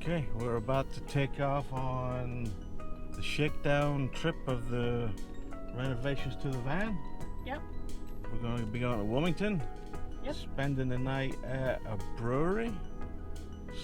Okay, we're about to take off on the Shakedown trip of the renovations to the van. Yep. We're going to be going to Wilmington. Yep. Spending the night at a brewery.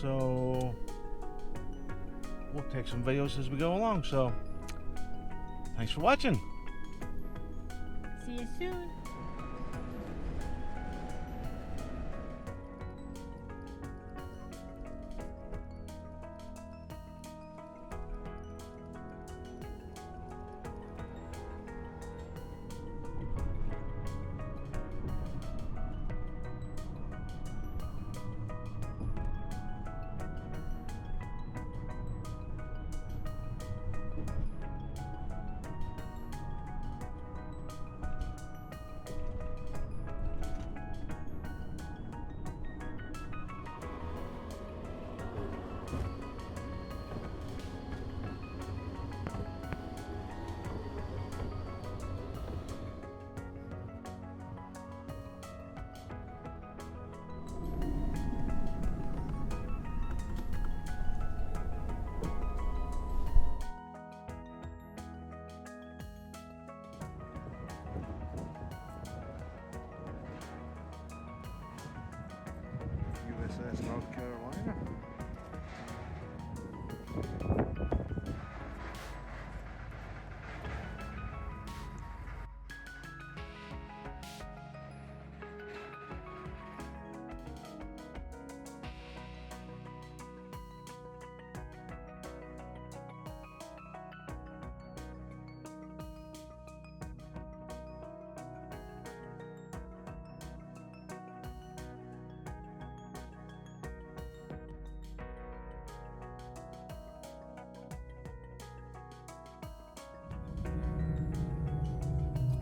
So we'll take some videos as we go along. So thanks for watching. See you soon. USS North Carolina.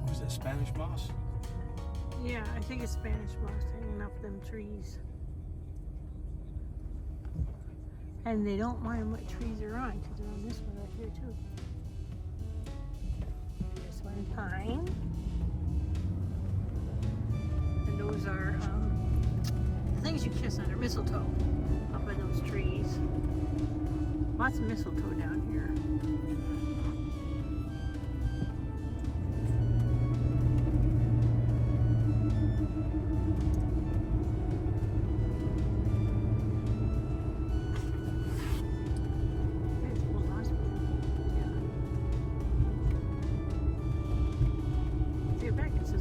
Was that Spanish moss? Yeah, I think it's Spanish moss hanging up them trees. And they don't mind what trees are on, because they're on this one right here too. This one pine. And those are the things you kiss under, mistletoe, up in those trees. Lots of mistletoe down here.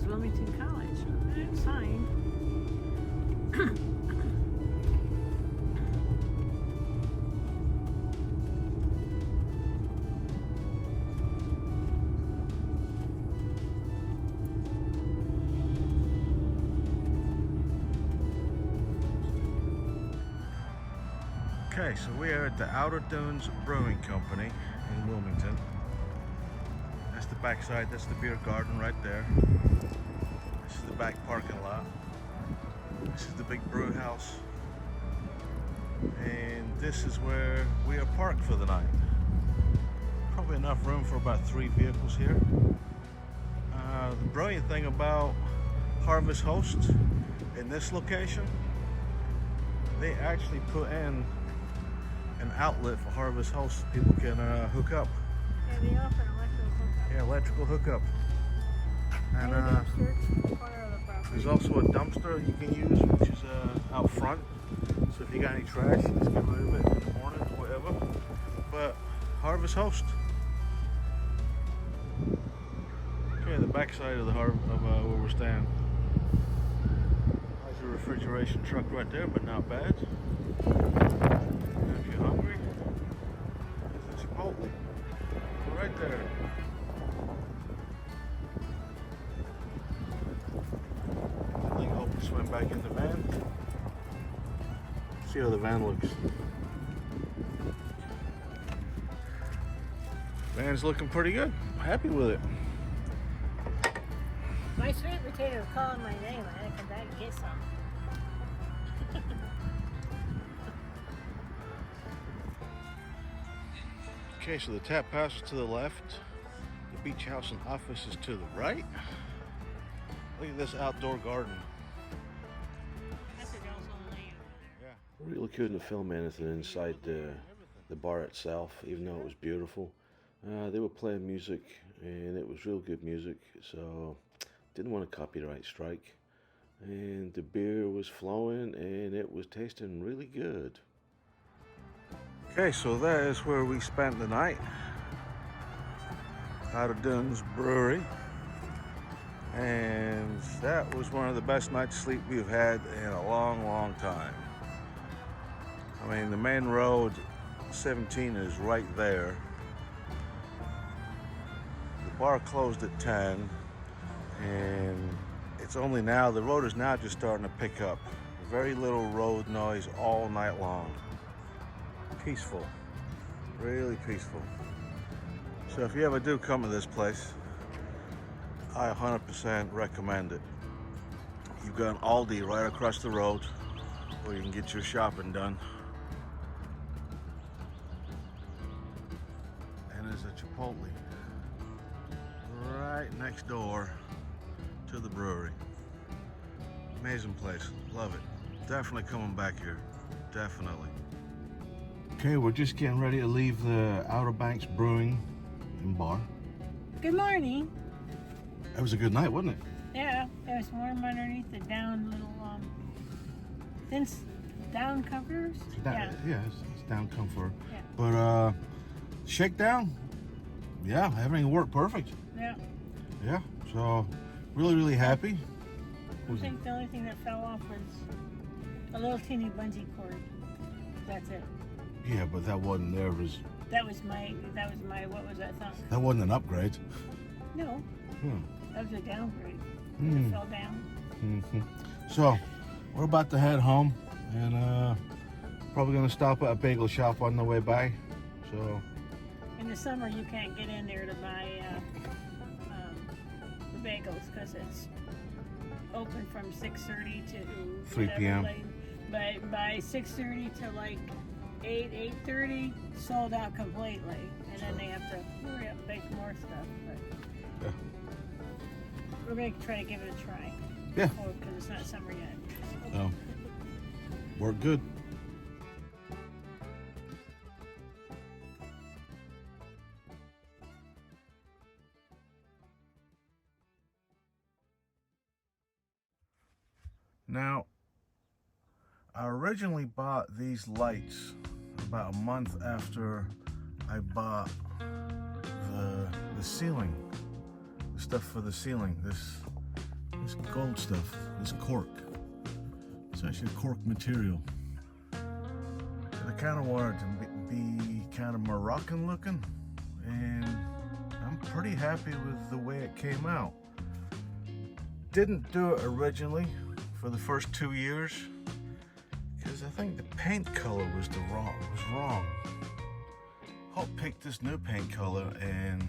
Wilmington College. Sign. Okay, so we are at the Outer Dunes Brewing Company in Wilmington. That's the backside, that's the beer garden right there. This is the back parking lot. This is the big brew house. And this is where we are parked for the night. Probably enough room for about 3 vehicles here. The brilliant thing about Harvest Host in this location, they actually put in an outlet for Harvest Host so people can hook up. Yeah, they offer electrical hookup. Yeah, electrical hookup. And there's also a dumpster you can use, which is out front. So if you got any trash, you just get rid of it in the morning or whatever. But Harvest Host. Okay, the back side of the where we're staying. There's a refrigeration truck right there, but not bad. And if you're hungry, there's a Chipotle right there. Swim back in the van. See how the van looks. Van's looking pretty good. I'm happy with it. My sweet potato was calling my name. I had to come back and get some. Okay, so the tap house is to the left. The beach house and office is to the right. Look at this outdoor garden. That's a girl's old lane over there. Yeah. Really couldn't film anything inside the bar itself, even though it was beautiful. They were playing music, and it was real good music, so didn't want a copyright strike. And the beer was flowing, and it was tasting really good. Okay, so that is where we spent the night. Out of Dunn's Brewery. And that was one of the best nights of sleep we've had in a long, long time. I mean, the main road 17 is right there. The bar closed at 10, and it's only now, the road is now just starting to pick up. Very little road noise all night long. Peaceful, really peaceful. So if you ever do come to this place, I 100% recommend it. You've got an Aldi right across the road where you can get your shopping done. And there's a Chipotle right next door to the brewery. Amazing place, love it. Definitely coming back here, definitely. Okay, we're just getting ready to leave the Outer Banks Brewing and Bar. Good morning. That was a good night, wasn't it? Yeah, it was warm underneath the down little thin down covers. Yeah, it's down comfort. Yeah. But Shakedown, yeah, everything worked perfect. Yeah. Yeah, so really happy. I think the only thing that fell off was a little teeny bungee cord. That's it. Yeah, but that wasn't there. That was my, what was that thumb? That wasn't an upgrade. No, that was a downgrade. It fell down. So, we're about to head home, and probably gonna stop at a bagel shop on the way by. So, in the summer, you can't get in there to buy the bagels because it's open from 6:30 to 3 p.m. But by 6:30 to like 8:30, sold out completely, and then they have to hurry up and make more stuff. But we're gonna try to give it a try. Yeah. Because it's not summer yet. So, worked good. Now, I originally bought these lights about a month after I bought the ceiling, the stuff for the ceiling, this gold stuff, this cork. It's actually cork material. And I kind of wanted to be kind of Moroccan looking, and I'm pretty happy with the way it came out. Didn't do it originally for the first 2 years because I think the paint color was wrong. Hope picked this new paint color, and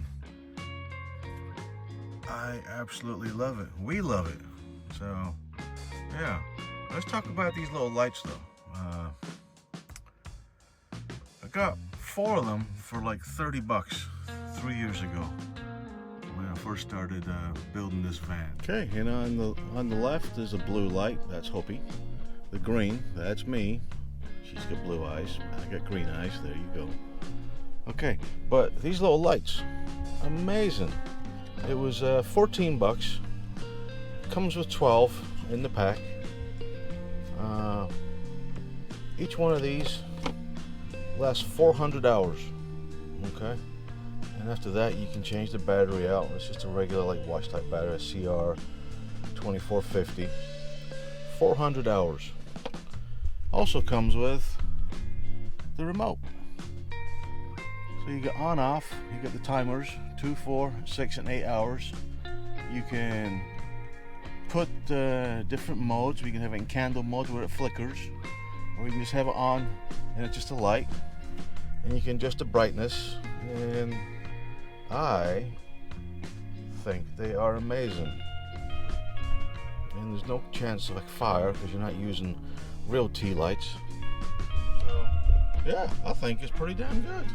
I absolutely love it. We love it. So yeah, let's talk about these little lights though. I got 4 of them for like 30 bucks 3 years ago when I first started building this van. Okay, and on the left is a blue light, that's Hopi. The green, that's me. She's got blue eyes, I got green eyes, there you go. Okay, but these little lights, amazing. It was 14 bucks. Comes with 12 in the pack. Each one of these lasts 400 hours. Okay, and after that you can change the battery out. It's just a regular like watch type battery, a CR 2450. 400 hours. Also comes with the remote. So you get on off, you get the timers, 2, 4, 6, and 8 hours. You can put different modes. We can have it in candle mode where it flickers, or you can just have it on and it's just a light, and you can adjust the brightness. And I think they are amazing, and there's no chance of like fire because you're not using real tea lights. So yeah, I think it's pretty damn good.